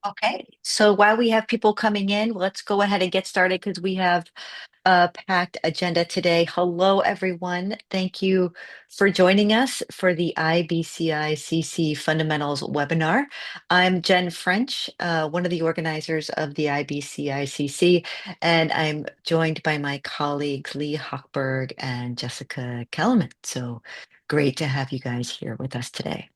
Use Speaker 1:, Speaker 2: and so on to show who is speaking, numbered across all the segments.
Speaker 1: Okay, so while we have people coming in, let's go ahead and get started because we have a packed agenda today. Hello, everyone. Thank you for joining us for the iBCI-CC Fundamentals webinar. I'm Jen French, one of the organizers of the iBCI-CC, and I'm joined by my colleagues Lee Hochberg and Jessica Kellerman. So great to have you guys here with us today.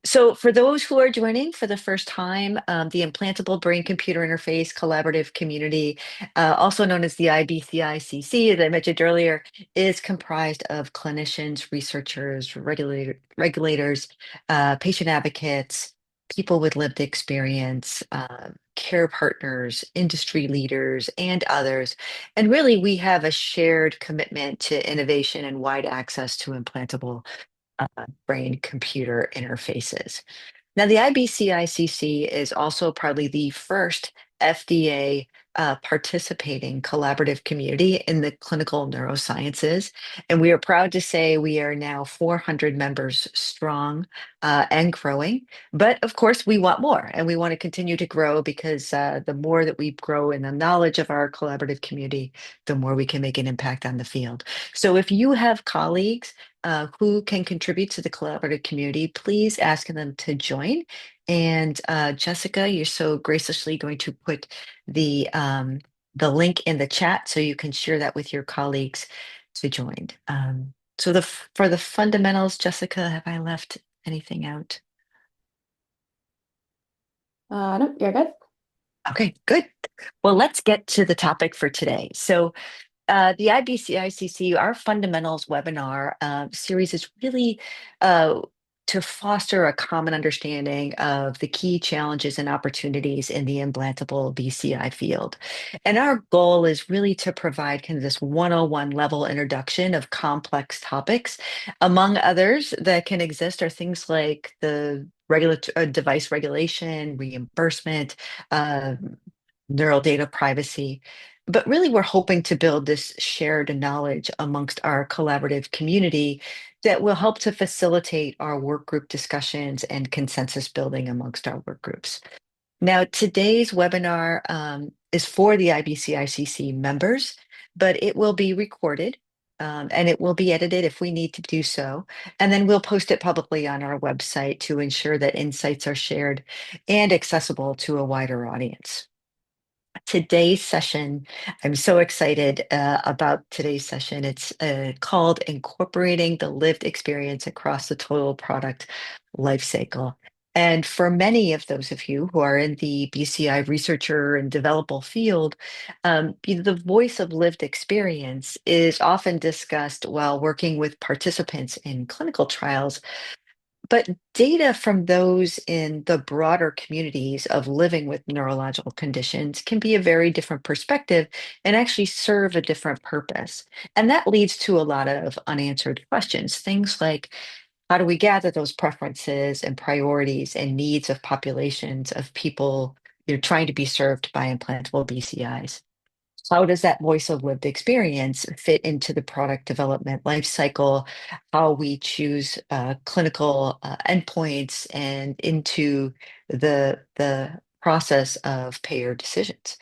Speaker 1: So, for those who are joining for the first time, the Implantable Brain Computer Interface Collaborative Community, also known as the iBCI-CC, as I mentioned earlier, is comprised of clinicians, researchers, regulators, patient advocates, people with lived experience, care partners, industry leaders, and others. And really, we have a shared commitment to innovation and wide access to implantable brain computer interfaces. Now, the iBCI-CC is also probably the first FDA participating collaborative community in the clinical neurosciences. And we are proud to say we are now 400 members strong and growing. But of course, we want more and we want to continue to grow because the more that we grow in the knowledge of our collaborative community, the more we can make an impact on the field. So if you have colleagues who can contribute to the collaborative community, please ask them to join. And Jessica, you're so graciously going to put the link in the chat so you can share that with your colleagues to join. So for the fundamentals, Jessica, have I left anything out?
Speaker 2: No, you're good.
Speaker 1: Okay, good. Well, let's get to the topic for today. So the iBCI-CC, our fundamentals webinar series is really uh, to foster a common understanding of the key challenges and opportunities in the implantable BCI field. And our goal is really to provide kind of this 101 level introduction of complex topics. Among others that can exist are things like the device regulation, reimbursement, uh, neural data privacy. But really, we're hoping to build this shared knowledge amongst our collaborative community that will help to facilitate our work group discussions and consensus building amongst our work groups. Now, today's webinar is for the iBCI-CC members, but it will be recorded and it will be edited if we need to do so. And then we'll post it publicly on our website to ensure that insights are shared and accessible to a wider audience. Today's session, I'm so excited about today's session. It's called Incorporating the Lived Experience Across the Total Product Life Cycle. And for many of those of you who are in the BCI researcher and developer field, the voice of lived experience is often discussed while working with participants in clinical trials, but data from those in the broader communities of living with neurological conditions can be a very different perspective and actually serve a different purpose. And that leads to a lot of unanswered questions. Things like, how do we gather those preferences and priorities and needs of populations of people, trying to be served by implantable BCIs? How does that voice of lived experience fit into the product development life cycle, how we choose clinical endpoints and into the process of payer decisions?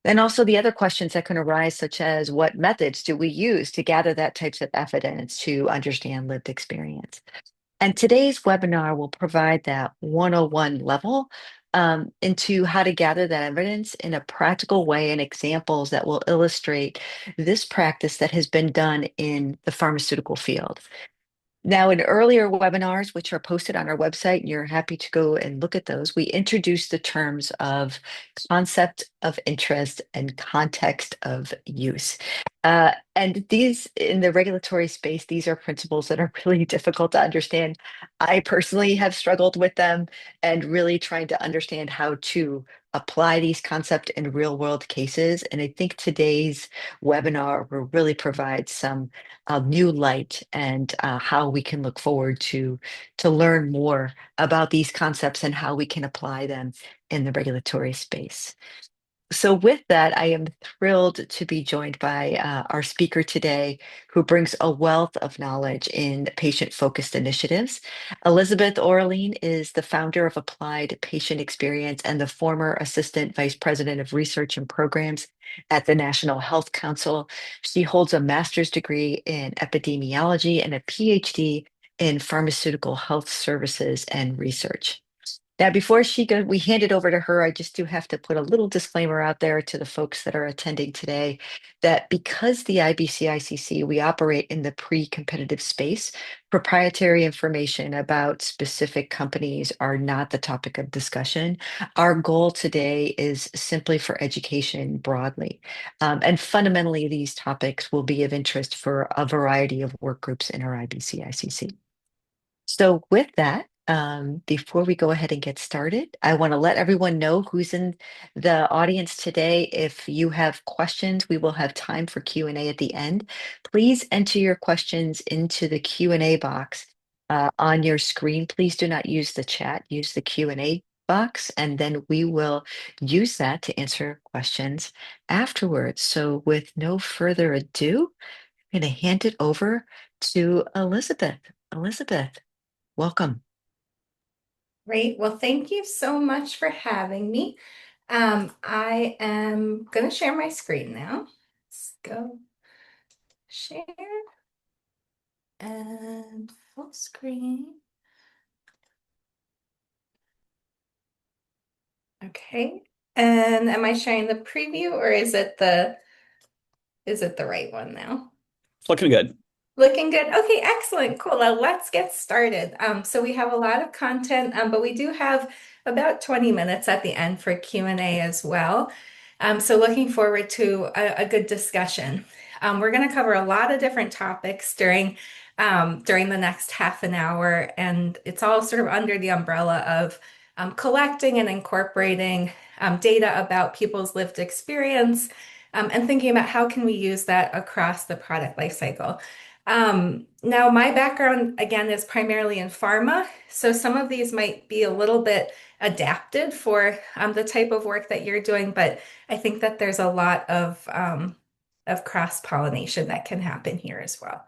Speaker 1: And also the other questions that can arise, such as what methods do we use to gather that types of evidence to understand lived experience? And today's webinar will provide that 101 level into how to gather that evidence in a practical way and examples that will illustrate this practice that has been done in the pharmaceutical field. Now, in earlier webinars, which are posted on our website, and you're happy to go and look at those, we introduced the terms of concept of interest and context of use. And these, in the regulatory space, these are principles that are really difficult to understand. I personally have struggled with them and really trying to understand how to apply these concepts in real world cases. And I think today's webinar will really provide some new light and how we can look forward to learn more about these concepts and how we can apply them in the regulatory space. So, with that, I am thrilled to be joined by our speaker today, who brings a wealth of knowledge in patient-focused initiatives. Elisabeth Oehrlein is the founder of Applied Patient Experience and the former Assistant Vice President of Research and Programs at the National Health Council. She holds a master's degree in epidemiology and a PhD in pharmaceutical health services and research. Now, before we hand it over to her, I just do have to put a little disclaimer out there to the folks that are attending today that because the IBCICC, we operate in the pre-competitive space, proprietary information about specific companies are not the topic of discussion. Our goal today is simply for education broadly. And fundamentally, these topics will be of interest for a variety of work groups in our IBCICC. So with that, before we go ahead and get started, I want to let everyone know who's in the audience today. If you have questions, we will have time for Q&A at the end. Please enter your questions into the Q&A box on your screen. Please do not use the chat, use the Q&A box, and then we will use that to answer questions afterwards. So with no further ado, I'm going to hand it over to Elisabeth. Elisabeth. Welcome.
Speaker 3: Great. Well, thank you so much for having me. I am going to share my screen now. Let's go share and full screen. Okay. And am I sharing the preview or is it the right one now?
Speaker 4: It's looking good.
Speaker 3: Looking good. Okay, excellent. Cool. Well, let's get started. So we have a lot of content, but we do have about 20 minutes at the end for Q&A as well. So looking forward to a good discussion. We're going to cover a lot of different topics during the next half an hour, and it's all sort of under the umbrella of collecting and incorporating data about people's lived experience, and thinking about how can we use that across the product lifecycle. Now, my background, again, is primarily in pharma, so some of these might be a little bit adapted for the type of work that you're doing, but I think that there's a lot of cross-pollination that can happen here as well.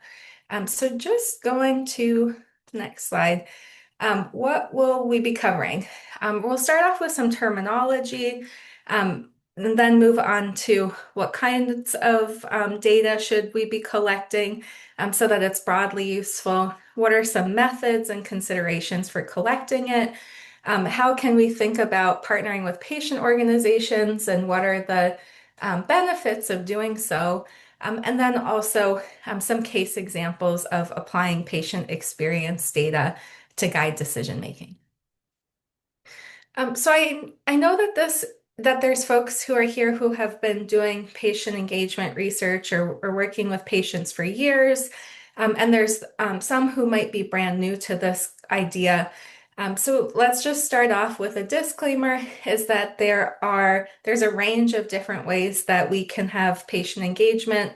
Speaker 3: So just going to the next slide. What will we be covering? We'll start off with some terminology, and then move on to what kinds of data should we be collecting so that it's broadly useful. What are some methods and considerations for collecting it? How can we think about partnering with patient organizations and what are the benefits of doing so? And then also some case examples of applying patient experience data to guide decision making. So I know that there's folks who are here who have been doing patient engagement research or working with patients for years, and there's some who might be brand new to this idea. So let's just start off with a disclaimer, is that there's a range of different ways that we can have patient engagement.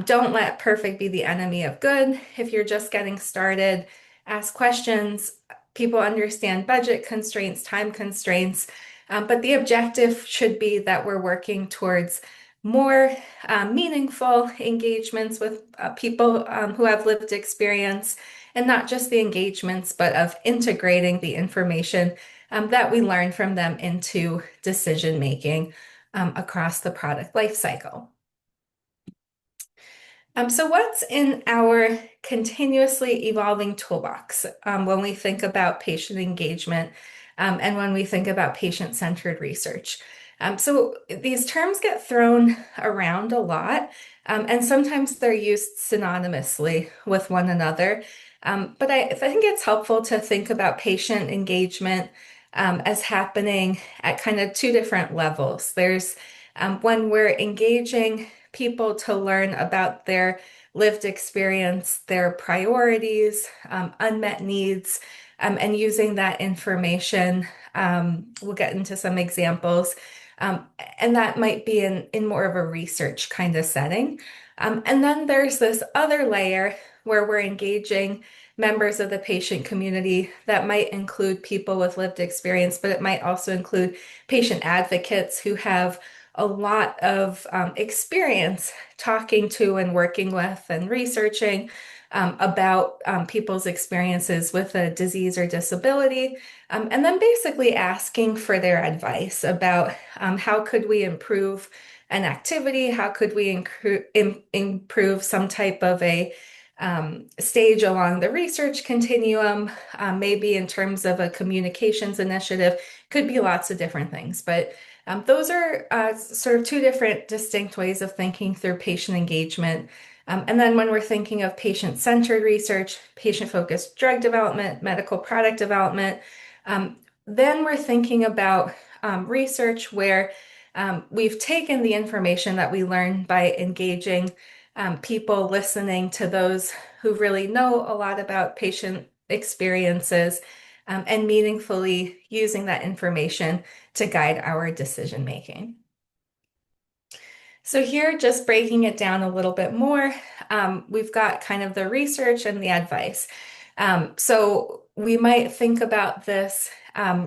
Speaker 3: Don't let perfect be the enemy of good. If you're just getting started, ask questions. People understand budget constraints, time constraints, but the objective should be that we're working towards more meaningful engagements with people who have lived experience, and not just the engagements, but of integrating the information that we learn from them into decision making across the product life cycle. So what's in our continuously evolving toolbox when we think about patient engagement and when we think about patient-centered research? So these terms get thrown around a lot, and sometimes they're used synonymously with one another. But I think it's helpful to think about patient engagement as happening at kind of two different levels. There's when we're engaging people to learn about their lived experience, their priorities, unmet needs, and using that information. We'll get into some examples, and that might be in more of a research kind of setting. And then there's this other layer where we're engaging members of the patient community that might include people with lived experience, but it might also include patient advocates who have a lot of experience talking to and working with and researching about people's experiences with a disease or disability, and then basically asking for their advice about how could we improve an activity, how could we improve some type of a stage along the research continuum, maybe in terms of a communications initiative, could be lots of different things. But those are sort of two different distinct ways of thinking through patient engagement. And then when we're thinking of patient-centered research, patient-focused drug development, medical product development, then we're thinking about research where we've taken the information that we learn by engaging people, listening to those who really know a lot about patient experiences, and meaningfully using that information to guide our decision making. So here, just breaking it down a little bit more, we've got kind of the research and the advice. So we might think about this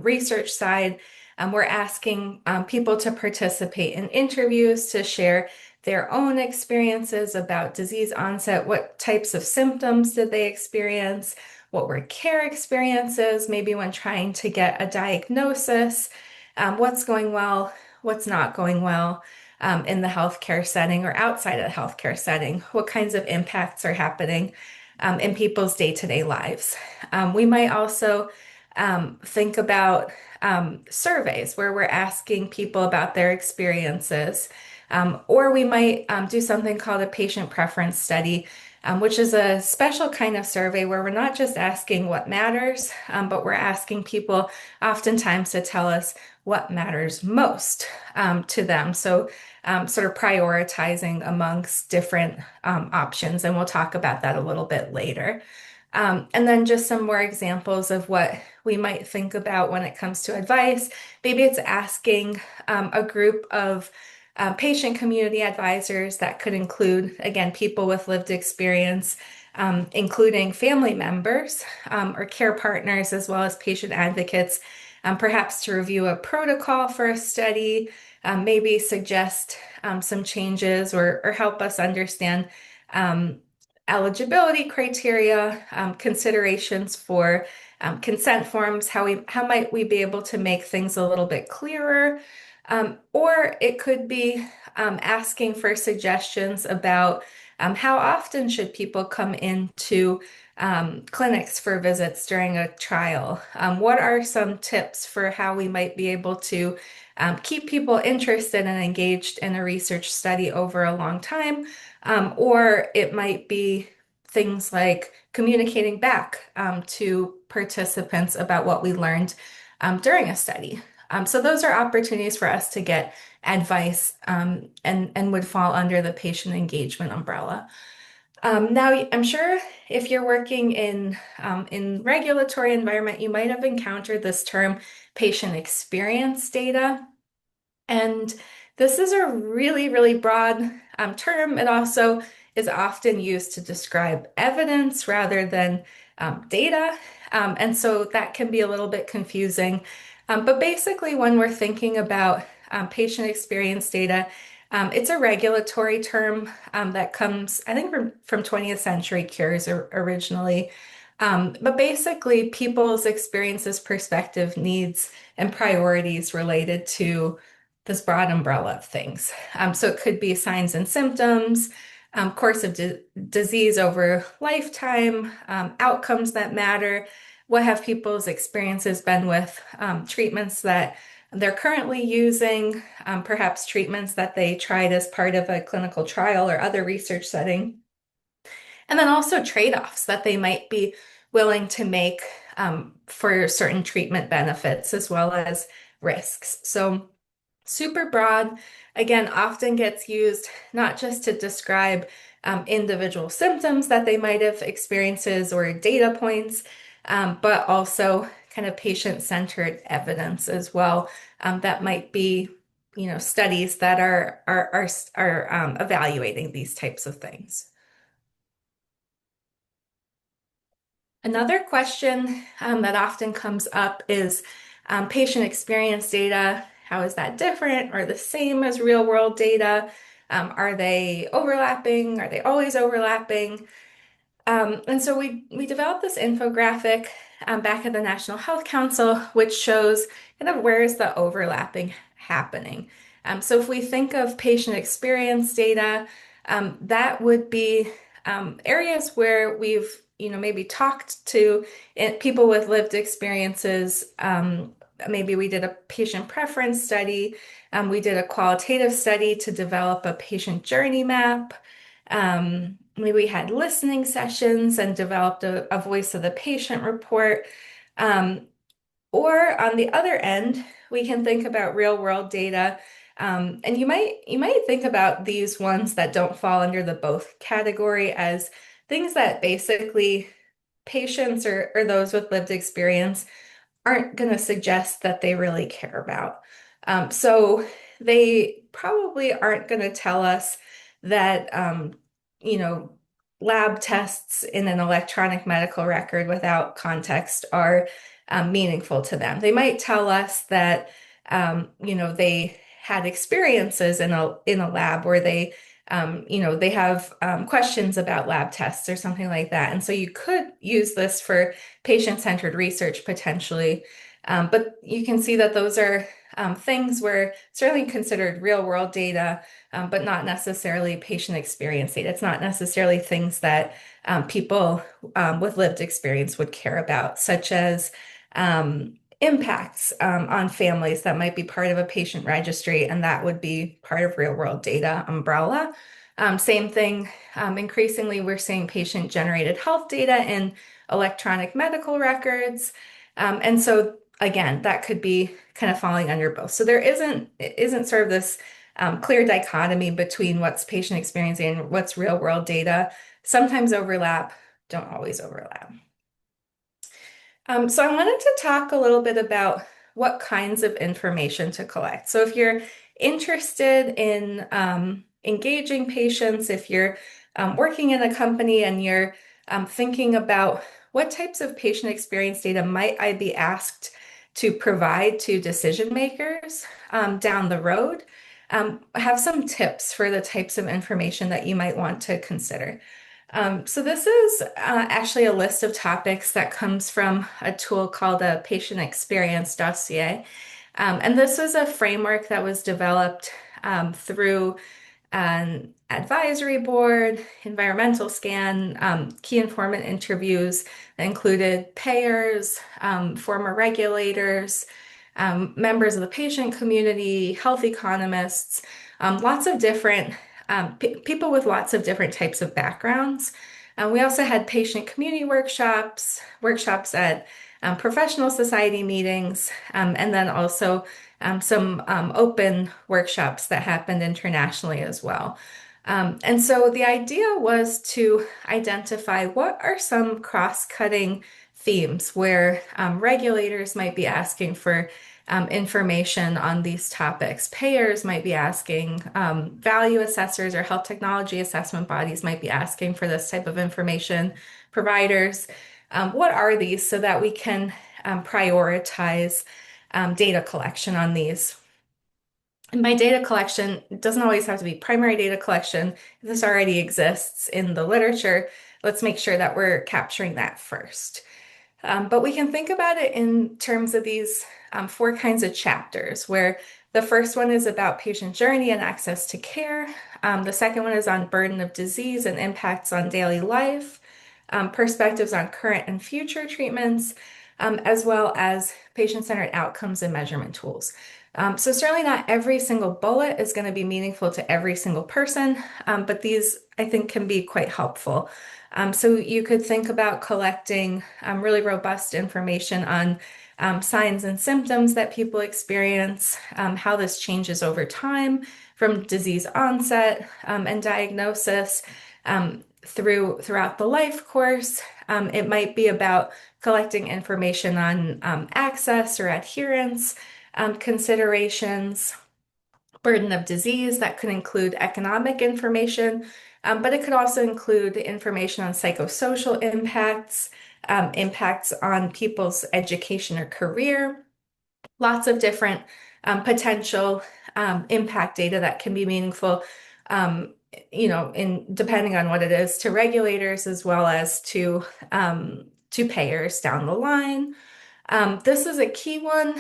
Speaker 3: research side. We're asking people to participate in interviews to share their own experiences about disease onset. What types of symptoms did they experience? What were care experiences, maybe when trying to get a diagnosis? What's going well? What's not going well? In the healthcare setting or outside of the healthcare setting, what kinds of impacts are happening in people's day-to-day lives. We might also think about surveys where we're asking people about their experiences, or we might do something called a patient preference study, which is a special kind of survey where we're not just asking what matters, but we're asking people oftentimes to tell us what matters most to them. So sort of prioritizing amongst different options, and we'll talk about that a little bit later. And then just some more examples of what we might think about when it comes to advice. Maybe it's asking a group of patient community advisors that could include, again, people with lived experience, including family members or care partners, as well as patient advocates, perhaps to review a protocol for a study, maybe suggest some changes or help us understand eligibility criteria, considerations for consent forms, how might we be able to make things a little bit clearer, or it could be asking for suggestions about how often should people come into clinics for visits during a trial. What are some tips for how we might be able to keep people interested and engaged in a research study over a long time? Or it might be things like communicating back to participants about what we learned during a study. So those are opportunities for us to get advice and would fall under the patient engagement umbrella. Now, I'm sure if you're working in regulatory environment, you might have encountered this term patient experience data. And this is a really, really broad term. It also is often used to describe evidence rather than data. And so that can be a little bit confusing. But basically, when we're thinking about patient experience data, it's a regulatory term that comes, I think, from 20th century cures originally. But basically, people's experiences, perspective, needs, and priorities related to this broad umbrella of things. So it could be signs and symptoms, course of disease over lifetime, outcomes that matter. What have people's experiences been with treatments that they're currently using, perhaps treatments that they tried as part of a clinical trial or other research setting. And then also trade-offs that they might be willing to make for certain treatment benefits as well as risks. So super broad, again, often gets used not just to describe individual symptoms that they might have experiences or data points, but also kind of patient-centered evidence as well. That might be, studies that are evaluating these types of things. Another question that often comes up is patient experience data How is that different or the same as real world data? Are they overlapping? Are they always overlapping? And so we developed this infographic back at the National Health Council, which shows kind of where is the overlapping happening. So if we think of patient experience data, that would be areas where we've, maybe talked to people with lived experiences. Maybe we did a patient preference study. We did a qualitative study to develop a patient journey map. Maybe we had listening sessions and developed a voice of the patient report. Um, or on the other end, we can think about real world data. And you might think about these ones that don't fall under the both category as things that basically patients or those with lived experience aren't going to suggest that they really care about. So they probably aren't going to tell us that, you know, lab tests in an electronic medical record without context are meaningful to them. They might tell us that, they had experiences in a lab where they have questions about lab tests or something like that. And so you could use this for patient-centered research potentially. But you can see that those are things where certainly considered real-world data, but not necessarily patient experience data. It's not necessarily things that people with lived experience would care about, such as impacts on families that might be part of a patient registry, and that would be part of real-world data umbrella. Same thing, increasingly we're seeing patient-generated health data in electronic medical records. And so again, that could be kind of falling under both. So it isn't sort of this clear dichotomy between what's patient experience and what's real-world data. Sometimes overlap, don't always overlap. So I wanted to talk a little bit about what kinds of information to collect. So if you're interested in engaging patients, if you're working in a company and you're thinking about what types of patient experience data might I be asked to provide to decision makers down the road, I have some tips for the types of information that you might want to consider. So this is actually a list of topics that comes from a tool called a Patient Experience Dossier. And this is a framework that was developed through an advisory board, environmental scan, key informant interviews that included payers, former regulators, members of the patient community, health economists, lots of different people with lots of different types of backgrounds. We also had patient community workshops at professional society meetings, and then also some open workshops that happened internationally as well. And so the idea was to identify what are some cross-cutting themes where regulators might be asking for information on these topics. Payers might be asking, value assessors or health technology assessment bodies might be asking for this type of information. Providers, what are these so that we can prioritize data collection on these? And by data collection, it doesn't always have to be primary data collection. If this already exists in the literature, let's make sure that we're capturing that first. But we can think about it in terms of these four kinds of chapters, where the first one is about patient journey and access to care. The second one is on burden of disease and impacts on daily life, perspectives on current and future treatments, as well as patient-centered outcomes and measurement tools. So certainly not every single bullet is going to be meaningful to every single person, but these I think can be quite helpful. So you could think about collecting really robust information on signs and symptoms that people experience, how this changes over time from disease onset and diagnosis throughout the life course. It might be about collecting information on access or adherence considerations, burden of disease that could include economic information, but it could also include information on psychosocial impacts, impacts on people's education or career, lots of different potential impact data that can be meaningful, in depending on what it is to regulators as well as to payers down the line. This is a key one,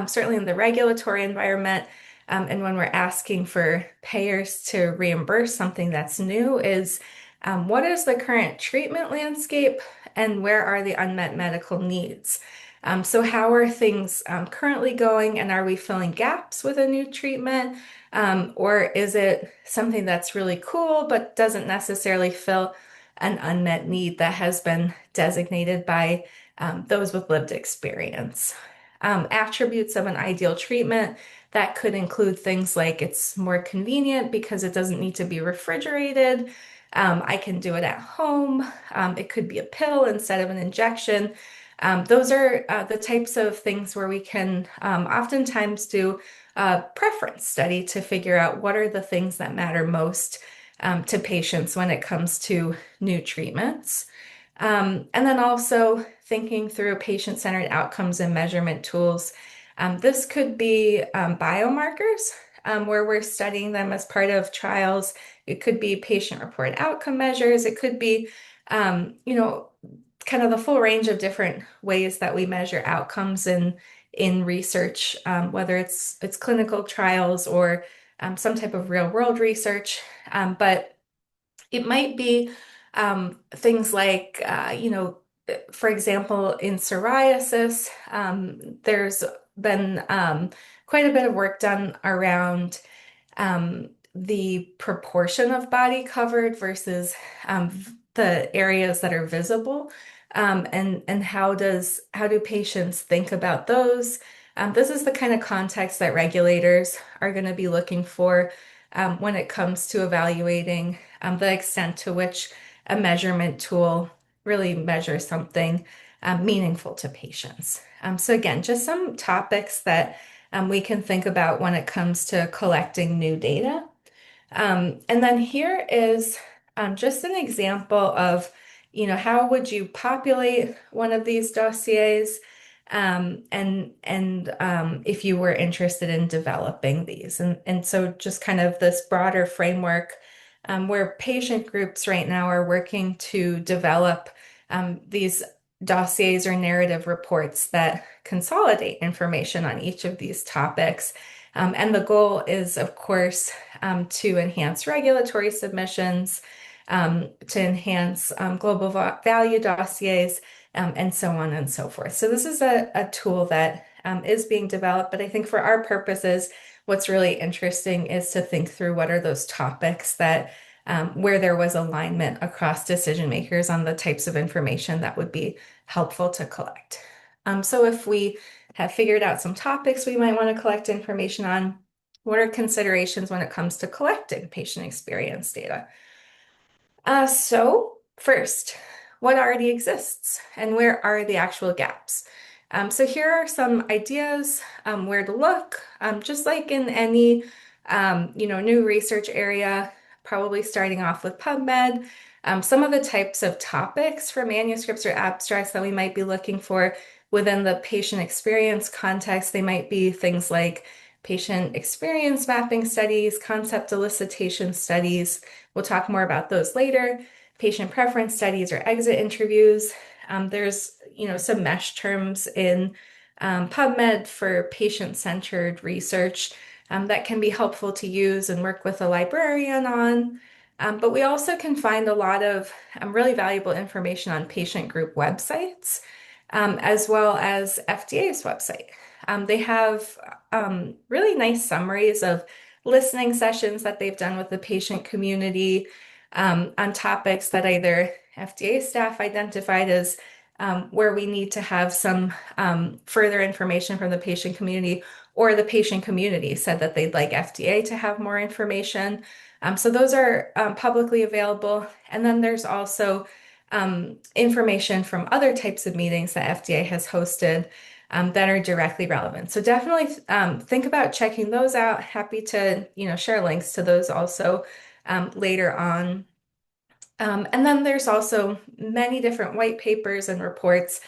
Speaker 3: certainly in the regulatory environment. And when we're asking for payers to reimburse something that's new is what is the current treatment landscape and where are the unmet medical needs? So how are things currently going, and are we filling gaps with a new treatment? Or is it something that's really cool but doesn't necessarily fill an unmet need that has been designated by those with lived experience? Attributes of an ideal treatment that could include things like it's more convenient because it doesn't need to be refrigerated. I can do it at home. It could be a pill instead of an injection. Those are the types of things where we can oftentimes do a preference study to figure out what are the things that matter most to patients when it comes to new treatments. And then also thinking through patient-centered outcomes and measurement tools. This could be biomarkers where we're studying them as part of trials. It could be patient-reported outcome measures. It could be, kind of the full range of different ways that we measure outcomes in research, whether it's clinical trials or some type of real-world research. But it might be things like, for example, in psoriasis, there's been quite a bit of work done around the proportion of body covered versus the areas that are visible. And how do patients think about those? This is the kind of context that regulators are going to be looking for when it comes to evaluating the extent to which a measurement tool really measures something meaningful to patients. So again, just some topics that we can think about when it comes to collecting new data. And then here is just an example of, how would you populate one of these dossiers, and if you were interested in developing these. And so just kind of this broader framework where patient groups right now are working to develop these dossiers or narrative reports that consolidate information on each of these topics. And the goal is, of course, to enhance regulatory submissions, to enhance global value dossiers, and so on and so forth. So this is a tool that is being developed, but I think for our purposes, what's really interesting is to think through what are those topics that where there was alignment across decision makers on the types of information that would be helpful to collect. So if we have figured out some topics we might want to collect information on, what are considerations when it comes to collecting patient experience data? So first, what already exists and where are the actual gaps? So here are some ideas where to look, just like in any new research area, probably starting off with PubMed. Some of the types of topics for manuscripts or abstracts that we might be looking for within the patient experience context, they might be things like patient experience mapping studies, concept elicitation studies. We'll talk more about those later. Patient preference studies or exit interviews. There's, some mesh terms in PubMed for patient-centered research that can be helpful to use and work with a librarian on. But we also can find a lot of really valuable information on patient group websites, as well as FDA's website. They have really nice summaries of listening sessions that they've done with the patient community on topics that either FDA staff identified as where we need to have some further information from the patient community, or the patient community said that they'd like FDA to have more information. So those are publicly available. And then there's also information from other types of meetings that FDA has hosted that are directly relevant. So definitely think about checking those out. Happy to, share links to those also later on. And then there's also many different white papers and reports,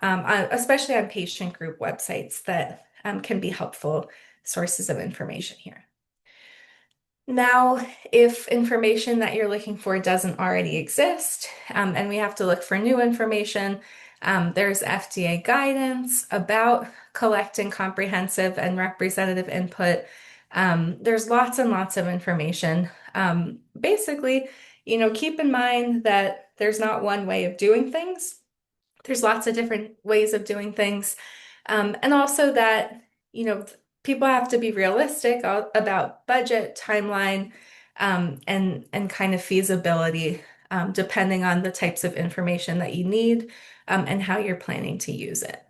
Speaker 3: especially on patient group websites that can be helpful sources of information here. Now, if information that you're looking for doesn't already exist, and we have to look for new information, there's FDA guidance about collecting comprehensive and representative input. There's lots and lots of information. Basically, keep in mind that there's not one way of doing things. There's lots of different ways of doing things. And also that, people have to be realistic about budget, timeline, and kind of feasibility, depending on the types of information that you need, and how you're planning to use it.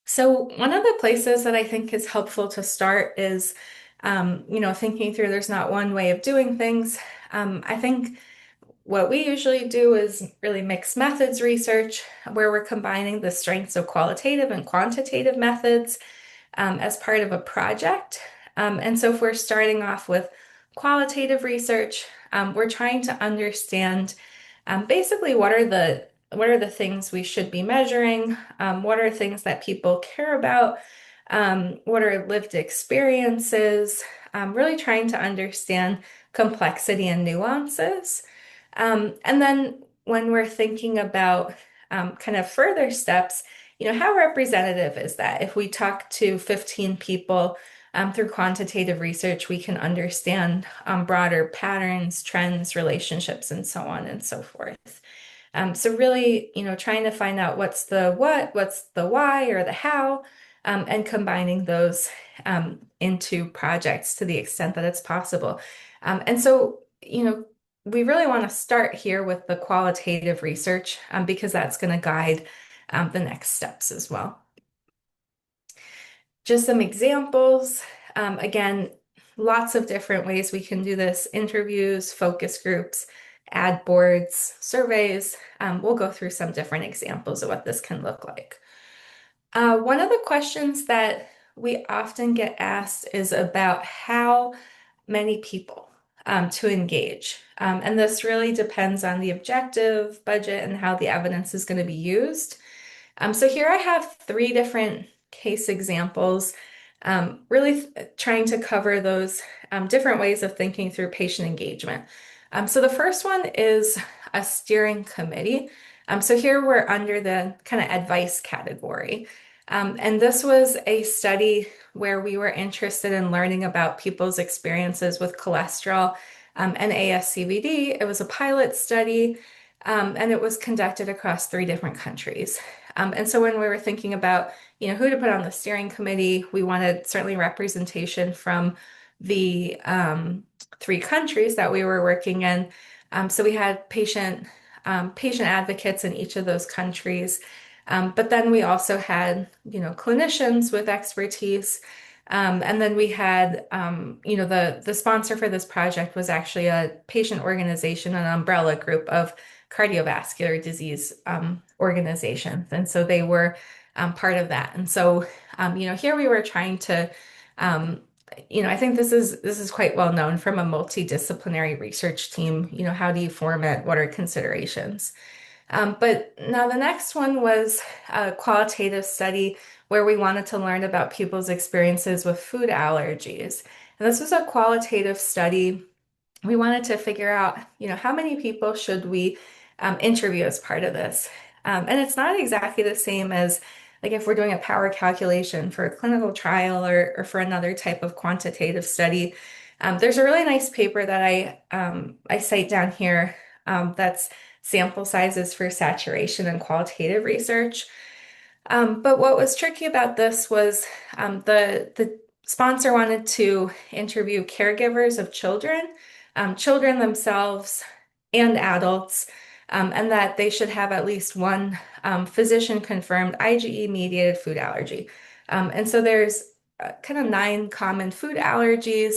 Speaker 3: So one of the places that I think is helpful to start is, thinking through there's not one way of doing things. I think what we usually do is really mixed methods research, where we're combining the strengths of qualitative and quantitative methods as part of a project. And so if we're starting off with qualitative research, we're trying to understand basically what are the things we should be measuring, what are things that people care about, what are lived experiences, really trying to understand complexity and nuances. And then when we're thinking about kind of further steps, how representative is that? If we talk to 15 people through quantitative research, we can understand broader patterns, trends, relationships, and so on and so forth. So really, trying to find out what's the what, what's the why or the how, and combining those into projects to the extent that it's possible. And so, we really want to start here with the qualitative research because that's going to guide the next steps as well. Just some examples. Again, lots of different ways we can do this: interviews, focus groups, ad boards, surveys. We'll go through some different examples of what this can look like. One of the questions that we often get asked is about how many people to engage. And this really depends on the objective, budget, and how the evidence is going to be used. So here I have 3 different case examples, really trying to cover those different ways of thinking through patient engagement. So the first one is a steering committee. So here we're under the kind of advice category. And this was a study where we were interested in learning about people's experiences with cholesterol and ASCVD. It was a pilot study, and it was conducted across 3 different countries. And so when we were thinking about, who to put on the steering committee, we wanted certainly representation from the 3 countries that we were working in. So we had patient advocates in each of those countries. But then we also had, clinicians with expertise. And then we had, the sponsor for this project was actually a patient organization, an umbrella group of cardiovascular disease organizations. And so they were part of that. And so, here we were trying to, I think this is quite well known from a multidisciplinary research team. How do you form it? What are considerations? But now the next one was a qualitative study where we wanted to learn about people's experiences with food allergies. And this was a qualitative study. We wanted to figure out, how many people should we interview as part of this? And it's not exactly the same as like if we're doing a power calculation for a clinical trial or for another type of quantitative study. There's a really nice paper that I cite down here that's sample sizes for saturation and qualitative research. But what was tricky about this was the sponsor wanted to interview caregivers of children, children themselves and adults, and that they should have at least one physician-confirmed IgE-mediated food allergy. And so there's kind of 9 common food allergies.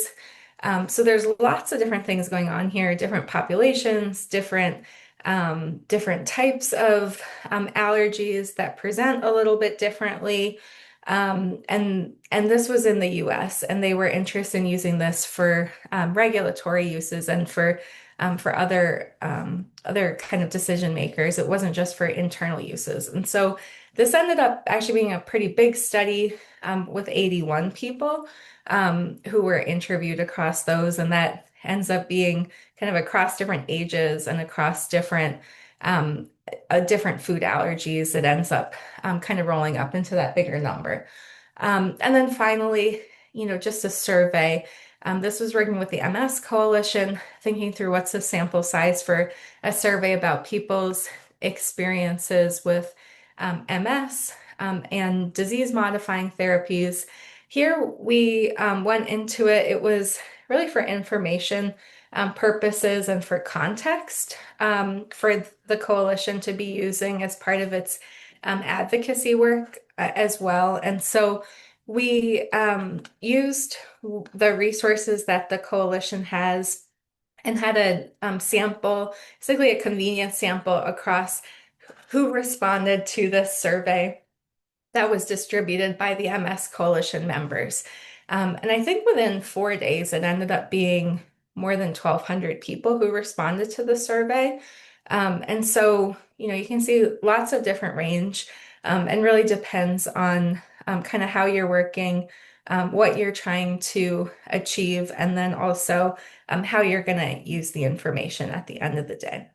Speaker 3: So there's lots of different things going on here, different populations, different types of allergies that present a little bit differently. And this was in the US, and they were interested in using this for regulatory uses and for other kind of decision makers. It wasn't just for internal uses. And so This ended up actually being a pretty big study with 81 people who were interviewed across those, and that ends up being kind of across different ages and across um, different food allergies. It ends up kind of rolling up into that bigger number. And then finally, just a survey. This was working with the MS Coalition, thinking through what's the sample size for a survey about people's experiences with MS and disease-modifying therapies. Here we went into it. It was really for information purposes and for context for the coalition to be using as part of its advocacy work as well. And so we used the resources that the coalition has and had a sample, basically a convenience sample across who responded to this survey that was distributed by the MS Coalition members. And I think within 4 days, it ended up being more than 1,200 people who responded to the survey. And so, you can see lots of different range and really depends on kind of how you're working, what you're trying to achieve, and then also how you're going to use the information at the end of the day.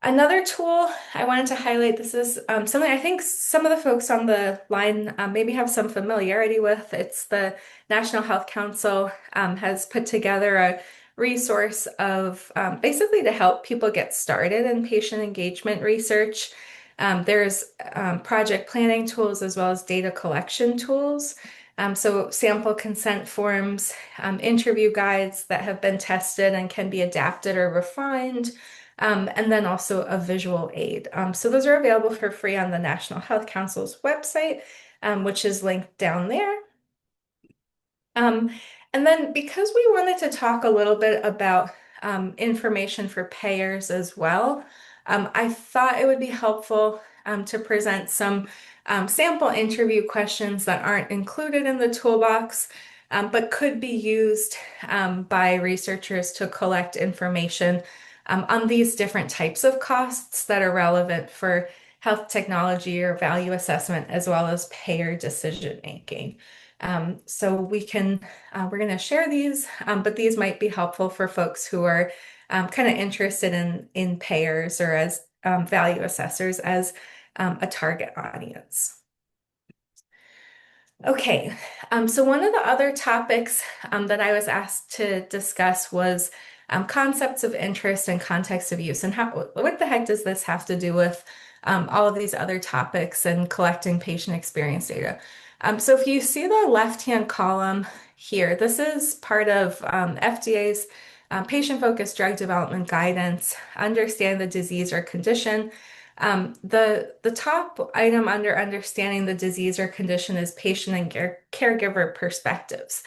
Speaker 3: Another tool I wanted to highlight, this is something I think some of the folks on the line maybe have some familiarity with. It's the National Health Council has put together a resource of basically to help people get started in patient engagement research. There's project planning tools as well as data collection tools. So sample consent forms, interview guides that have been tested and can be adapted or refined. And then also a visual aid. So those are available for free on the National Health Council's website, which is linked down there. And then because we wanted to talk a little bit about information for payers as well, I thought it would be helpful to present some sample interview questions that aren't included in the toolbox, but could be used by researchers to collect information on these different types of costs that are relevant for health technology or value assessment, as well as payer decision making. So we're going to share these, but these might be helpful for folks who are kind of interested in payers or as value assessors as a target audience. Okay, so one of the other topics that I was asked to discuss was concepts of interest and context of use, and what the heck does this have to do with all of these other topics and collecting patient experience data? So if you see the left-hand column here, this is part of FDA's patient-focused drug development guidance, understand the disease or condition. The top item under understanding the disease or condition is patient and caregiver perspectives.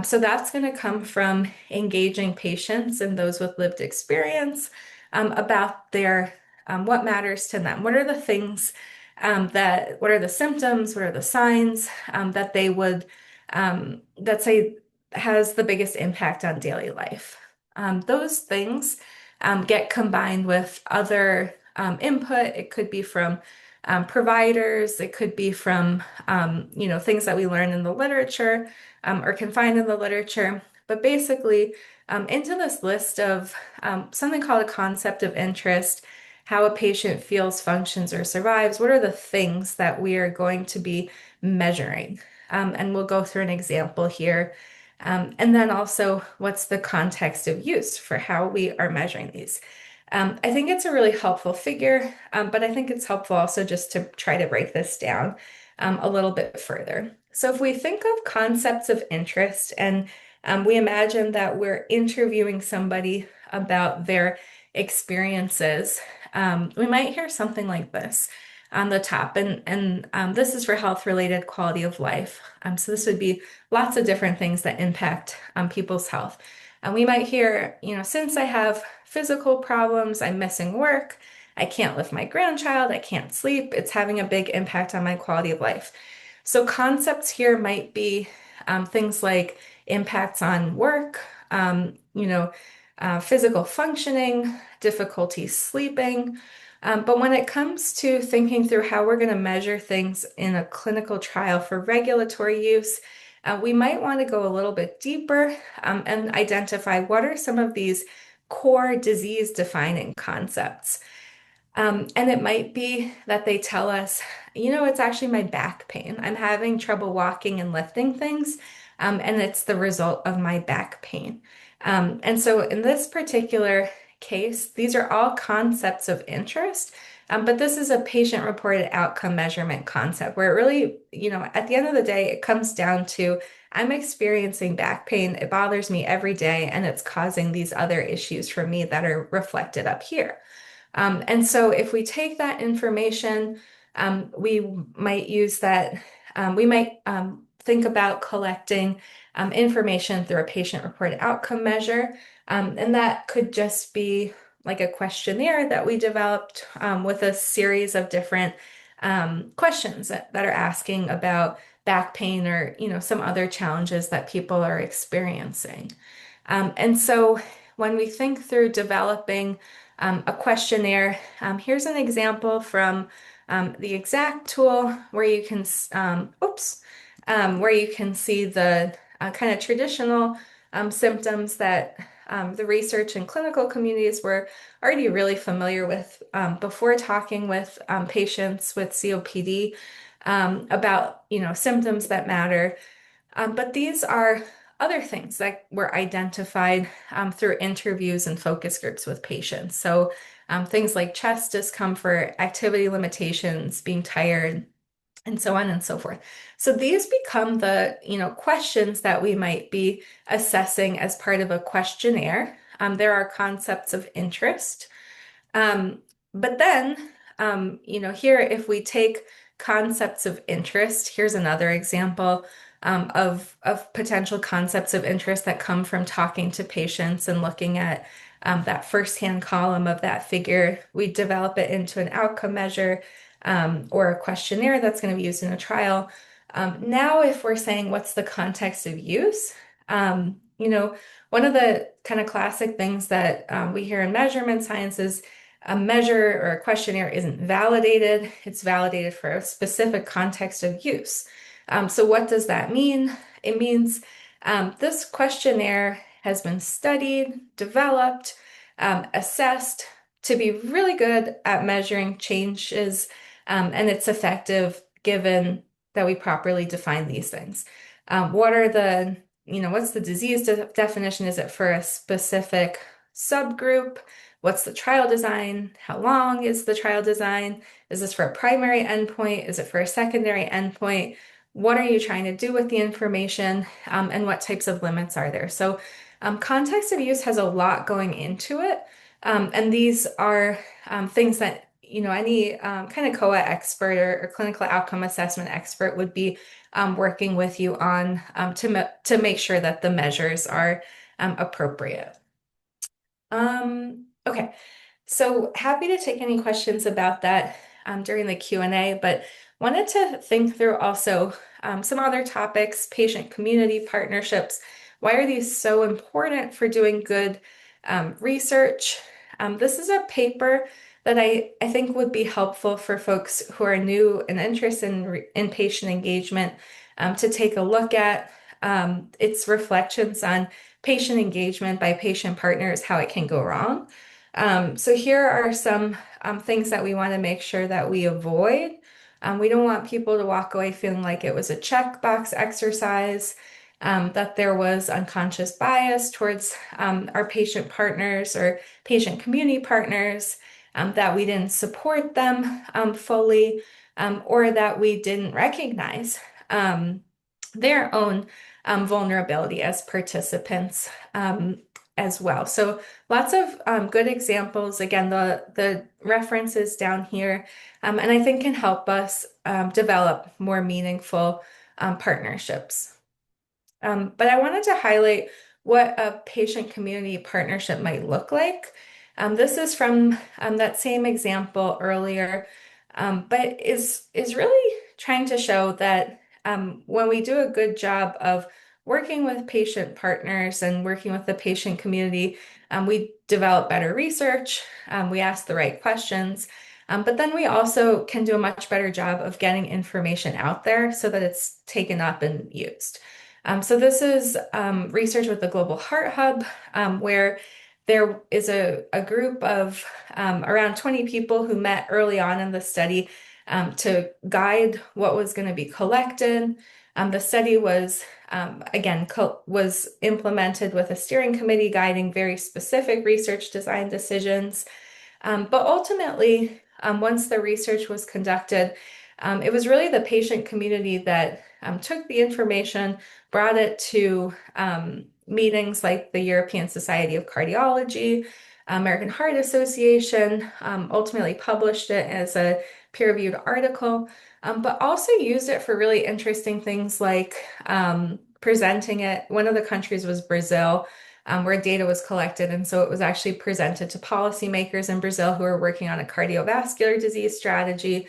Speaker 3: So that's going to come from engaging patients and those with lived experience about their what matters to them. What are the things what are the symptoms, what are the signs that they would that say has the biggest impact on daily life. Those things get combined with other input. It could be from providers, it could be from things that we learn in the literature or can find in the literature. But basically, into this list of something called a concept of interest, how a patient feels, functions, or survives. What are the things that we are going to be measuring? And we'll go through an example here. And then also, what's the context of use for how we are measuring these? I think it's a really helpful figure, but I think it's helpful also just to try to break this down a little bit further. So if we think of concepts of interest and we imagine that we're interviewing somebody about their experiences, we might hear something like this on the top, and this is for health-related quality of life. So this would be lots of different things that impact people's health. And we might hear, since I have physical problems, I'm missing work, I can't lift my grandchild, I can't sleep, it's having a big impact on my quality of life. So concepts here might be things like impacts on work, physical functioning, difficulty sleeping, But when it comes to thinking through how we're going to measure things in a clinical trial for regulatory use, we might want to go a little bit deeper and identify what are some of these core disease-defining concepts. And it might be that they tell us, it's actually my back pain. I'm having trouble walking and lifting things, and it's the result of my back pain. And so in this particular case, these are all concepts of interest, but this is a patient-reported outcome measurement concept where it really, at the end of the day, it comes down to I'm experiencing back pain. It bothers me every day, and it's causing these other issues for me that are reflected up here. And so if we take that information, we might use that, we might think about collecting information through a patient-reported outcome measure. And that could just be like a questionnaire that we developed with a series of different questions that are asking about back pain or, some other challenges that people are experiencing. And so when we think through developing a questionnaire, here's an example from the Exact tool where you can, where you can see the kind of traditional symptoms that the research and clinical communities were already really familiar with before talking with patients with COPD about, symptoms that matter. But these are other things that were identified through interviews and focus groups with patients. So things like chest discomfort, activity limitations, being tired, and so on and so forth. So these become the, questions that we might be assessing as part of a questionnaire. There are concepts of interest. But then, here, if we take concepts of interest, here's another example of potential concepts of interest that come from talking to patients and looking at that firsthand column of that figure. We develop it into an outcome measure or a questionnaire that's going to be used in a trial. Now, if we're saying what's the context of use, one of the kind of classic things that we hear in measurement science is a measure or a questionnaire isn't validated. It's validated for a specific context of use. So what does that mean? It means this questionnaire has been studied, developed, assessed to be really good at measuring changes, and it's effective given that we properly define these things. What's the disease definition? Is it for a specific subgroup? What's the trial design? How long is the trial design? Is this for a primary endpoint? Is it for a secondary endpoint? What are you trying to do with the information? And what types of limits are there? So context of use has a lot going into it. And these are things that any kind of COA expert or clinical outcome assessment expert would be working with you on to make sure that the measures are appropriate. Okay, so happy to take any questions about that during the Q&A, but wanted to think through also some other topics, patient community partnerships. Why are these so important for doing good research? This is a paper that I think would be helpful for folks who are new and interested in patient engagement to take a look at. Its reflections on patient engagement by patient partners, how it can go wrong. So here are some things that we want to make sure that we avoid. We don't want people to walk away feeling like it was a checkbox exercise, that there was unconscious bias towards our patient partners or patient community partners, that we didn't support them fully, or that we didn't recognize their own vulnerability as participants as well. So lots of good examples. Again, the references down here, and I think can help us develop more meaningful partnerships. But I wanted to highlight what a patient community partnership might look like. This is from that same example earlier, but is really trying to show that when we do a good job of working with patient partners and working with the patient community, we develop better research, we ask the right questions, But then we also can do a much better job of getting information out there so that it's taken up and used. So this is research with the Global Heart Hub, where there is a group of around 20 people who met early on in the study to guide what was going to be collected. The study was, again, was implemented with a steering committee guiding very specific research design decisions. But ultimately, once the research was conducted, it was really the patient community that took the information, brought it to meetings like the European Society of Cardiology, American Heart Association, ultimately published it as a peer-reviewed article, but also used it for really interesting things like presenting it. One of the countries was Brazil, where data was collected. And so it was actually presented to policymakers in Brazil who are working on a cardiovascular disease strategy.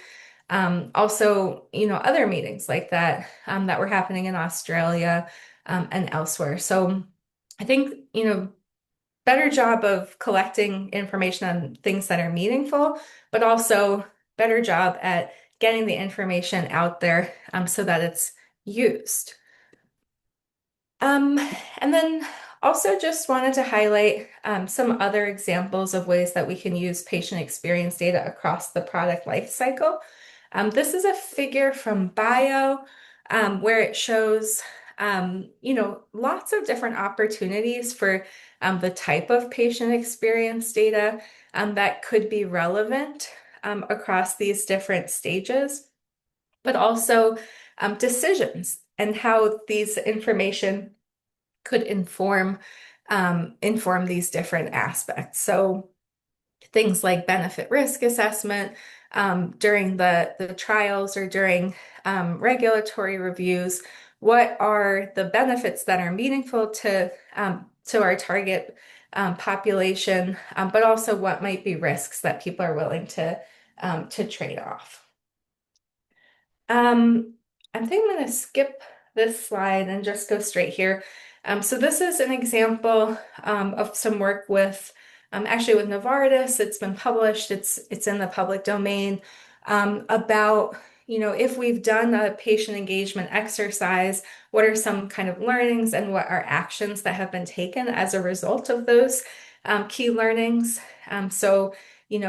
Speaker 3: Also, other meetings like that that were happening in Australia and elsewhere. So I think, better job of collecting information on things that are meaningful, but also better job at getting the information out there so that it's used. And then also just wanted to highlight some other examples of ways that we can use patient experience data across the product life cycle. This is a figure from Bio where it shows, lots of different opportunities for the type of patient experience data that could be relevant across these different stages, but also decisions and how these information could inform these different aspects. So things like benefit risk assessment during the trials or during regulatory reviews. What are the benefits that are meaningful to our target population, but also what might be risks that people are willing to trade off. I think I'm going to skip this slide and just go straight here. So this is an example of some work with actually with Novartis. It's been published. It's in the public domain about if we've done a patient engagement exercise, what are some kind of learnings and what are actions that have been taken as a result of those key learnings. So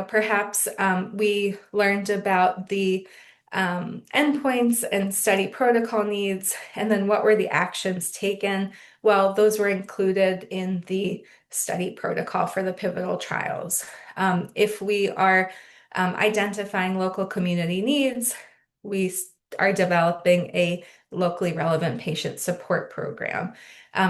Speaker 3: perhaps we learned about the endpoints and study protocol needs, and then what were the actions taken? Well, those were included in the study protocol for the pivotal trials. If we are identifying local community needs, we are developing a locally relevant patient support program.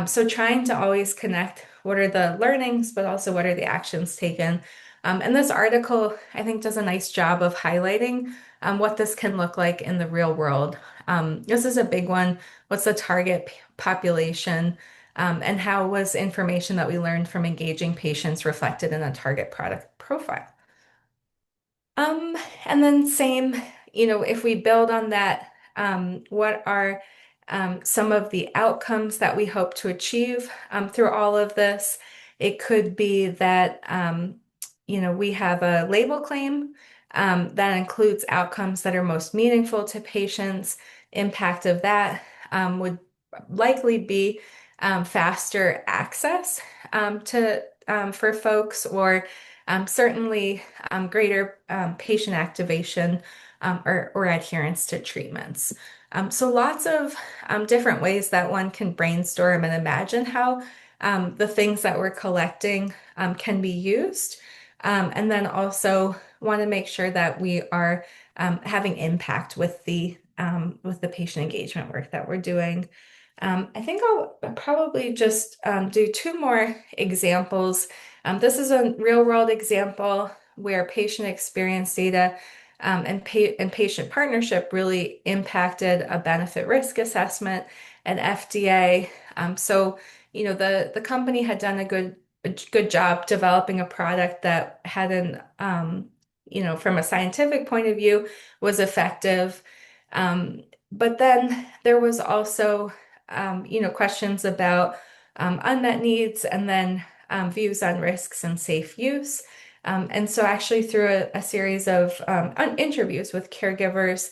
Speaker 3: So trying to always connect what are the learnings, but also what are the actions taken. And this article, I think, does a nice job of highlighting what this can look like in the real world. This is a big one. What's the target population? And how was information that we learned from engaging patients reflected in a target product profile? And then same, if we build on that, what are some of the outcomes that we hope to achieve through all of this? It could be that, we have a label claim that includes outcomes that are most meaningful to patients. Impact of that would likely be faster access for folks, or certainly greater patient activation or adherence to treatments. So lots of different ways that one can brainstorm and imagine how the things that we're collecting can be used. And then also want to make sure that we are having impact with the patient engagement work that we're doing. I think I'll probably just do two more examples. This is a real world example where patient experience data and patient partnership really impacted a benefit risk assessment at FDA. So, the company had done a good job developing a product that had from a scientific point of view, was effective. But then there was also questions about unmet needs, and then views on risks and safe use. And so actually through a series of interviews with caregivers,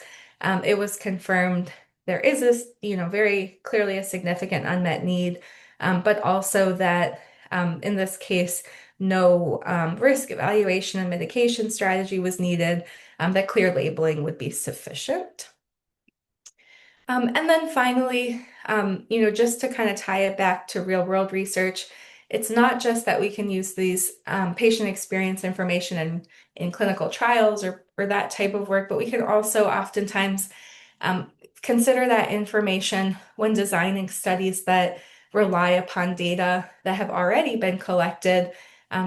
Speaker 3: it was confirmed there is this, very clearly a significant unmet need, but also that in this case, no risk evaluation and mitigation strategy was needed, that clear labeling would be sufficient. And then finally, just to kind of tie it back to real world research, it's not just that we can use these patient experience information in clinical trials or that type of work, but we can also oftentimes consider that information when designing studies that rely upon data that have already been collected,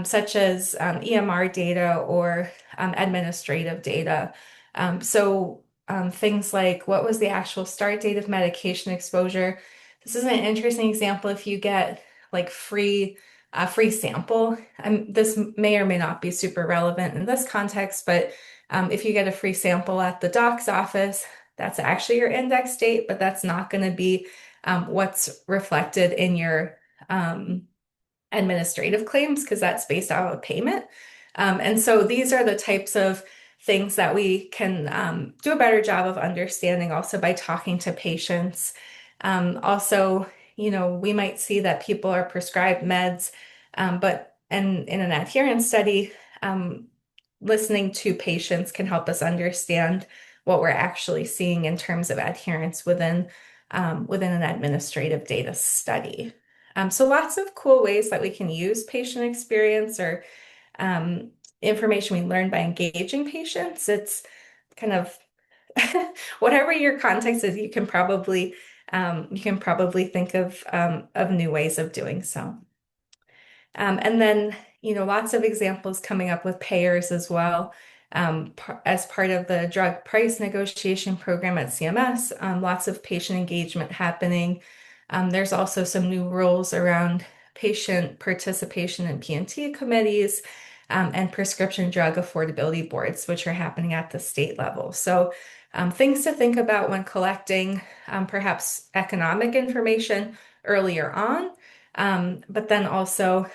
Speaker 3: such as EMR data or administrative data. Things like what was the actual start date of medication exposure? This is an interesting example if you get like a free sample. This may or may not be super relevant in this context, but if you get a free sample at the doc's office, that's actually your index date, but that's not going to be what's reflected in your administrative claims because that's based on a payment. And so these are the types of things that we can do a better job of understanding also by talking to patients. Also, we might see that people are prescribed meds, but in an adherence study, listening to patients can help us understand what we're actually seeing in terms of adherence within an administrative data study. So lots of cool ways that we can use patient experience or information we learn by engaging patients. It's kind of whatever your context is, you can probably think of new ways of doing so. And then, lots of examples coming up with payers as well. As part of the drug price negotiation program at CMS, lots of patient engagement happening. There's also some new rules around patient participation in P&T committees and prescription drug affordability boards, which are happening at the state level. So things to think about when collecting perhaps economic information earlier on, but then also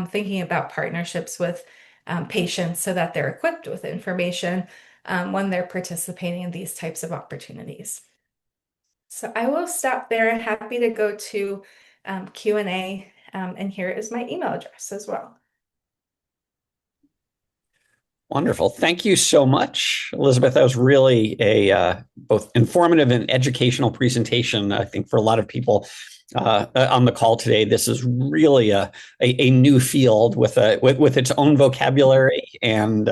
Speaker 3: thinking about partnerships with patients so that they're equipped with information when they're participating in these types of opportunities. So I will stop there. I'm happy to go to Q&A, and here is my email address as well.
Speaker 4: Wonderful. Thank you so much, Elisabeth. That was really a both informative and educational presentation. I think for a lot of people on the call today, this is really a new field with its own vocabulary and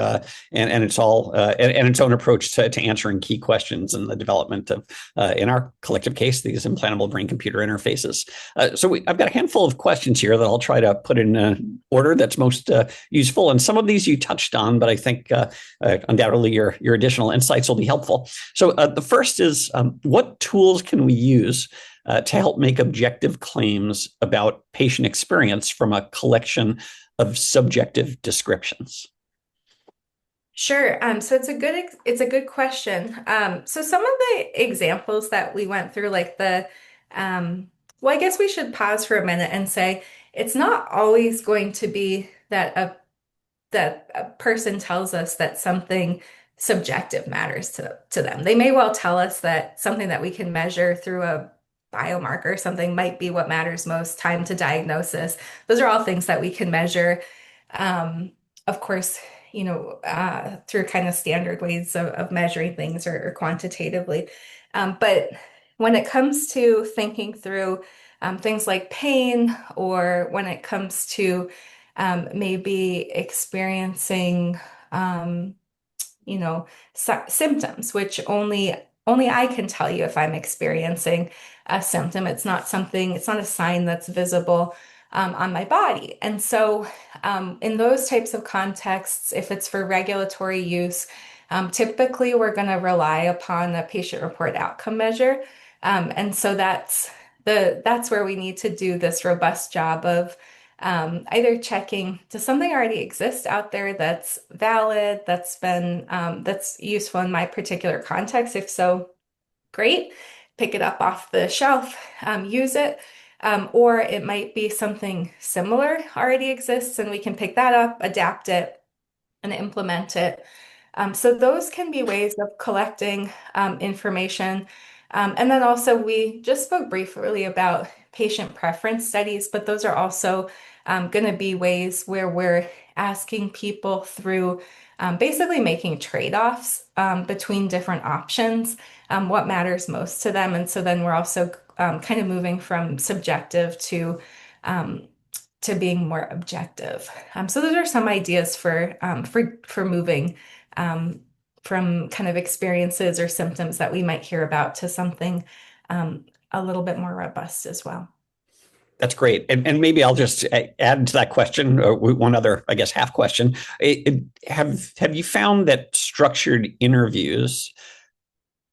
Speaker 4: its own approach to answering key questions in the development of, in our collective case, these implantable brain-computer interfaces. I've got a handful of questions here that I'll try to put in an order that's most useful. And some of these you touched on, but I think undoubtedly your additional insights will be helpful. So the first is, what tools can we use to help make objective claims about patient experience from a collection of subjective descriptions?
Speaker 3: Sure. So it's a good question. So some of the examples that we went through, like well, I guess we should pause for a minute and say it's not always going to be that a person tells us that something subjective matters to them. They may well tell us that something that we can measure through a biomarker or something might be what matters most, time to diagnosis. Those are all things that we can measure. Of course, through kind of standard ways of measuring things or quantitatively. But when it comes to thinking through things like pain, or when it comes to maybe experiencing, symptoms, which only I can tell you if I'm experiencing a symptom. It's not a sign that's visible on my body. And so in those types of contexts, if it's for regulatory use, typically we're going to rely upon a patient report outcome measure. And so that's where we need to do this robust job of either checking, does something already exist out there that's valid, that's useful in my particular context? If so, great, pick it up off the shelf, use it. Or it might be something similar already exists and we can pick that up, adapt it, and implement it. So those can be ways of collecting information. And then also we just spoke briefly about patient preference studies, but those are also going to be ways where we're asking people through basically making trade-offs between different options, what matters most to them. And so then we're also kind of moving from subjective um, to being more objective. So those are some ideas for moving um, from kind of experiences or symptoms that we might hear about to something a little bit more robust as well.
Speaker 4: That's great. And maybe I'll just add to that question, one other, I guess, half question. Have you found that structured interviews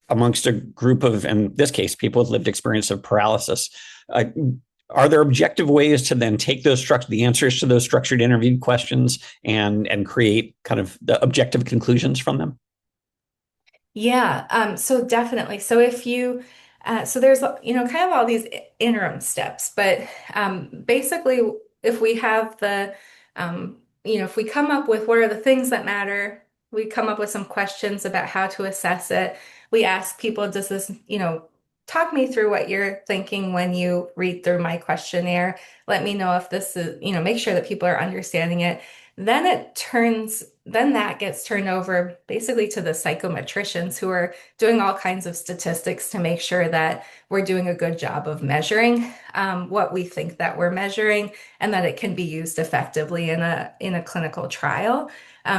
Speaker 4: amongst a group of, in this case, people with lived experience of paralysis, are there objective ways to then take the answers to those structured interview questions and create kind of the objective conclusions from them?
Speaker 3: Yeah, so definitely. So if you, so there's, kind of all these interim steps, but basically, if we have if we come up with what are the things that matter, we come up with some questions about how to assess it. We ask people, does this, talk me through what you're thinking when you read through my questionnaire. Let me know if this is, make sure that people are understanding it. Then that gets turned over basically to the psychometricians who are doing all kinds of statistics to make sure that we're doing a good job of measuring what we think that we're measuring and that it can be used effectively in a clinical trial.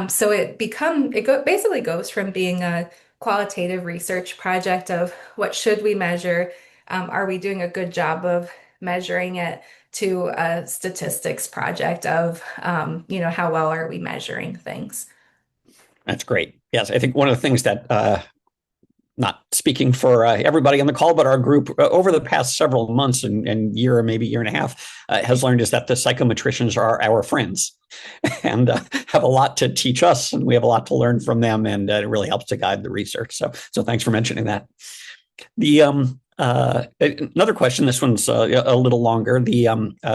Speaker 3: So basically goes from being a qualitative research project of what should we measure? Are we doing a good job of measuring it? To a statistics project of, how well are we measuring things?
Speaker 4: That's great. Yes, I think one of the things that, not speaking for everybody on the call, but our group over the past several months and year, or maybe year and a half, has learned is that the psychometricians are our friends and have a lot to teach us, and we have a lot to learn from them, and it really helps to guide the research. So thanks for mentioning that. Another question. This one's a little longer.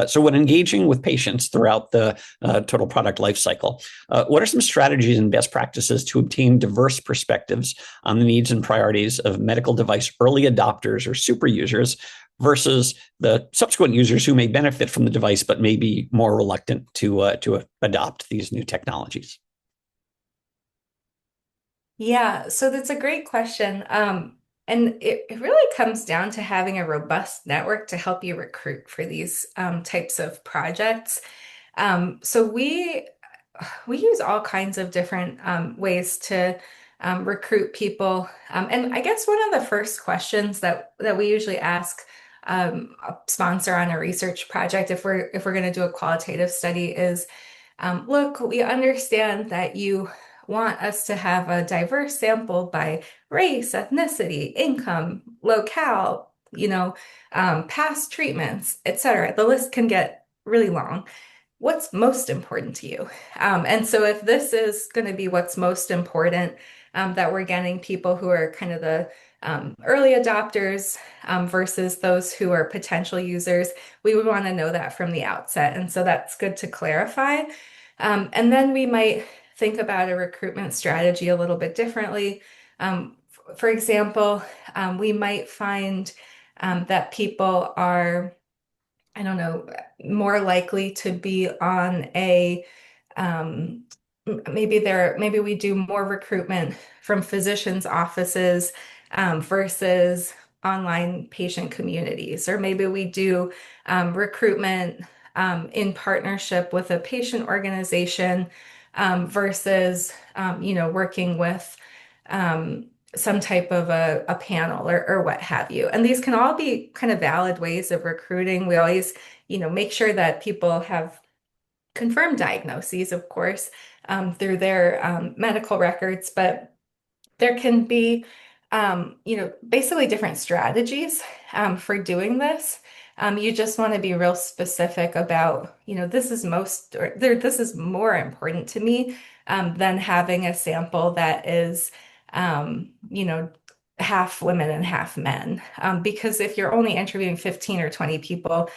Speaker 4: So when engaging with patients throughout the total product life cycle, what are some strategies and best practices to obtain diverse perspectives on the needs and priorities of medical device early adopters or super users versus the subsequent users who may benefit from the device but may be more reluctant to adopt these new technologies?
Speaker 3: Yeah, so that's a great question. And it really comes down to having a robust network to help you recruit for these types of projects. So we use all kinds of different ways to recruit people. And I guess one of the first questions that we usually ask a sponsor on a research project, if we're going to do a qualitative study, is look, we understand that you want us to have a diverse sample by race, ethnicity, income, locale, past treatments, et cetera. The list can get really long. What's most important to you? And so if this is going to be what's most important, that we're getting people who are kind of the early adopters versus those who are potential users, we would want to know that from the outset. And so that's good to clarify. And then we might think about a recruitment strategy a little bit differently. For example, we might find that people are, I don't know, more likely to be on um, maybe we do more recruitment from physicians' offices versus online patient communities, or maybe we do recruitment in partnership with a patient organization versus working with some type of a panel or what have you. And these can all be kind of valid ways of recruiting. We always, make sure that people have confirmed diagnoses, of course, through their medical records, but there can be, basically different strategies for doing this. You just want to be real specific about, this is this is more important to me than having a sample that is, half women and half men. Because if you're only interviewing 15 or 20 people,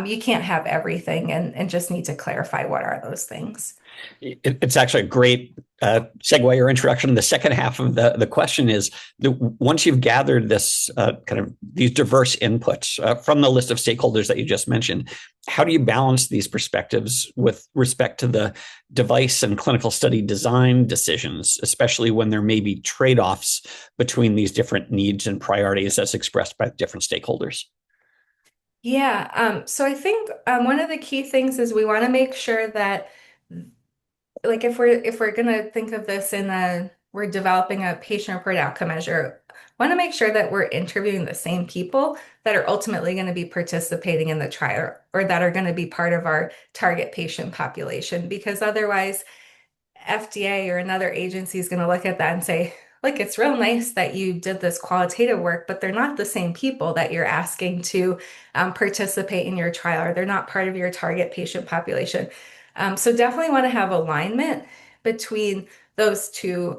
Speaker 3: you can't have everything and just need to clarify what are those things.
Speaker 4: It's actually a great segue or introduction. The second half of the question is once you've gathered this kind of these diverse inputs from the list of stakeholders that you just mentioned, how do you balance these perspectives with respect to the device and clinical study design decisions, especially when there may be trade-offs between these different needs and priorities as expressed by different stakeholders?
Speaker 3: Yeah, so I think one of the key things is we want to make sure that, like, if we're gonna think of this in a we're developing a patient-reported outcome measure, want to make sure that we're interviewing the same people that are ultimately going to be participating in the trial or that are going to be part of our target patient population, because otherwise FDA or another agency is going to look at that and say, look, it's real nice that you did this qualitative work, but they're not the same people that you're asking to participate in your trial, or they're not part of your target patient population. So definitely want to have alignment between those two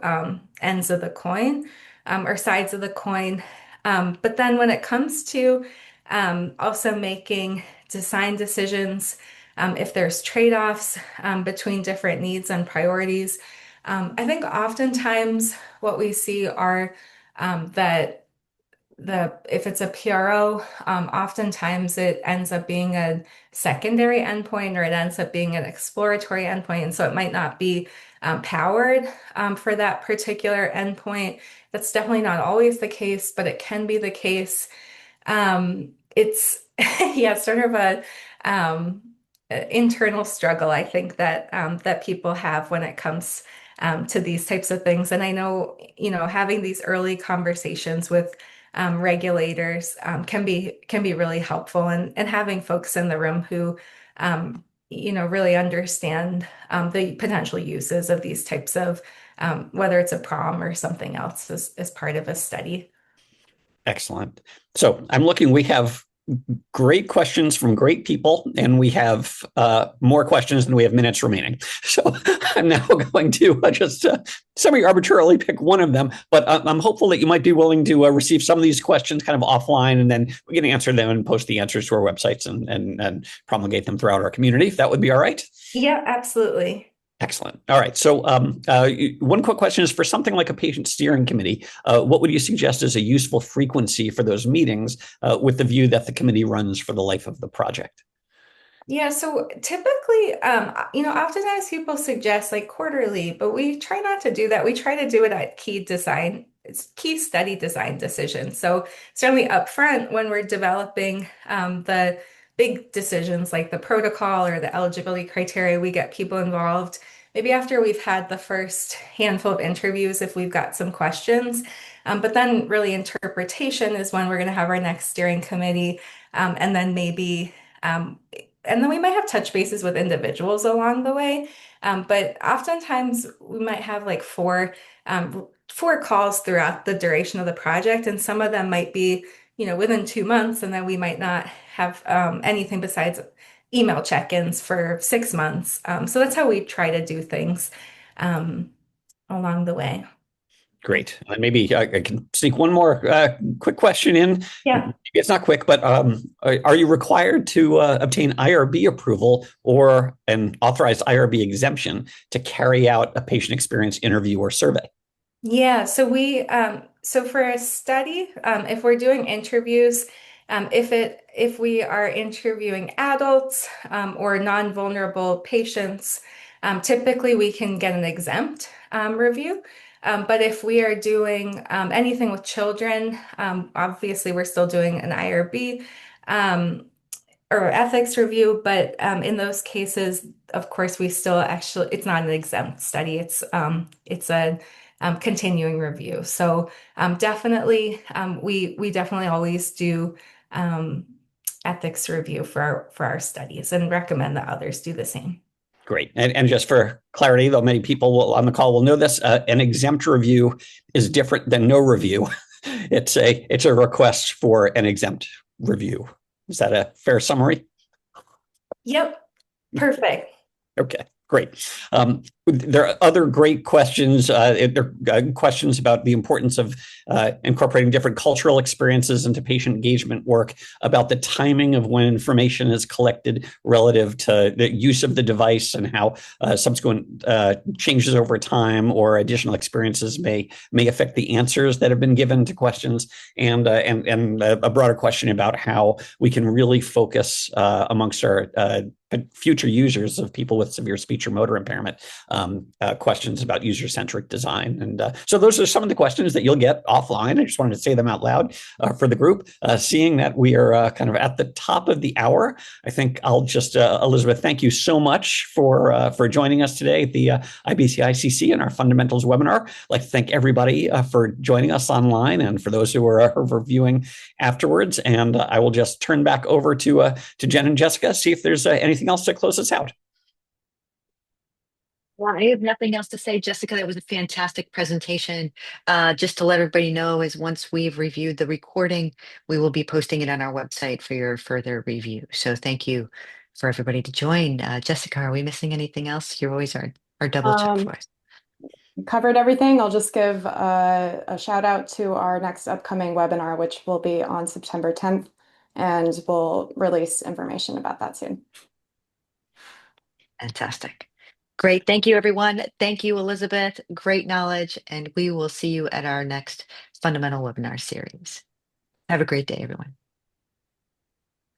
Speaker 3: ends of the coin, or sides of the coin. But then when it comes to also making design decisions, if there's trade-offs between different needs and priorities. I think oftentimes what we see are that if it's a PRO, oftentimes it ends up being a secondary endpoint, or it ends up being an exploratory endpoint, and so it might not be powered for that particular endpoint. That's definitely not always the case, but it can be the case. It's yeah, sort of a internal struggle, I think, that that people have when it comes to these types of things. And I know, having these early conversations with regulators can be really helpful, and having folks in the room who really understand the potential uses of these types of whether it's a PROM or something else as part of a study.
Speaker 4: Excellent. So I'm looking, we have great questions from great people, and we have more questions than we have minutes remaining. So I'm now going to just semi-arbitrarily pick one of them, but I'm hopeful that you might be willing to receive some of these questions kind of offline, and then we can answer them and post the answers to our websites and promulgate them throughout our community, if that would be all right.
Speaker 3: Yeah, absolutely.
Speaker 4: Excellent. All right. So one quick question is, for something like a patient steering committee, what would you suggest as a useful frequency for those meetings with the view that the committee runs for the life of the project?
Speaker 3: Yeah, so typically, oftentimes people suggest like quarterly, but we try not to do that. We try to do it at key study design decisions. So certainly upfront when we're developing the big decisions like the protocol or the eligibility criteria, we get people involved. Maybe after we've had the first handful of interviews, if we've got some questions. But then really interpretation is when we're going to have our next steering committee, and then maybe and then we might have touch bases with individuals along the way. But oftentimes we might have like four calls throughout the duration of the project, and some of them might be, within 2 months, and then we might not have anything besides email check-ins for 6 months. So that's how we try to do things along the way.
Speaker 4: Great. And maybe I can sneak one more quick question in.
Speaker 3: Yeah.
Speaker 4: It's not quick, but are you required to obtain IRB approval or an authorized IRB exemption to carry out a patient experience interview or survey?
Speaker 3: Yeah, so for a study, if we're doing interviews, if we are interviewing adults or non-vulnerable patients, typically we can get an exempt review. But if we are doing anything with children, obviously we're still doing an IRB or ethics review. But in those cases, of course, we still it's not an exempt study. It's a continuing review. So definitely, we definitely always do ethics review for our studies, and recommend that others do the same.
Speaker 4: Great. And just for clarity, though many people on the call will know this, an exempt review is different than no review. It's a request for an exempt review. Is that a fair summary?
Speaker 3: Yep. Perfect.
Speaker 4: Okay, Great. There are other great questions. There are questions about the importance of incorporating different cultural experiences into patient engagement work, about the timing of when information is collected relative to the use of the device and how subsequent changes over time or additional experiences may affect the answers that have been given to questions, and a broader question about how we can really focus amongst our future users of people with severe speech or motor impairment, questions about user-centric design. And so those are some of the questions that you'll get offline. I just wanted to say them out loud for the group. Seeing that we are kind of at the top of the hour, I think I'll just, Elisabeth, thank you so much for joining us today at the iBCI-CC and our fundamentals webinar. I'd like to thank everybody for joining us online and for those who are reviewing afterwards. And I will just turn back over to Jen and Jessica, see if there's anything else to close us out.
Speaker 1: Well, I have nothing else to say, Jessica. That was a fantastic presentation. Just to let everybody know, is once we've reviewed the recording, we will be posting it on our website for your further review. So thank you for everybody to join. Jessica, are we missing anything else? You're always our double check for us.
Speaker 2: Covered everything. I'll just give a shout out to our next upcoming webinar, which will be on September 10th, and we'll release information about that soon.
Speaker 1: Fantastic. Great. Thank you, everyone. Thank you, Elisabeth. Great knowledge. And we will see you at our next fundamental webinar series. Have a great day, everyone.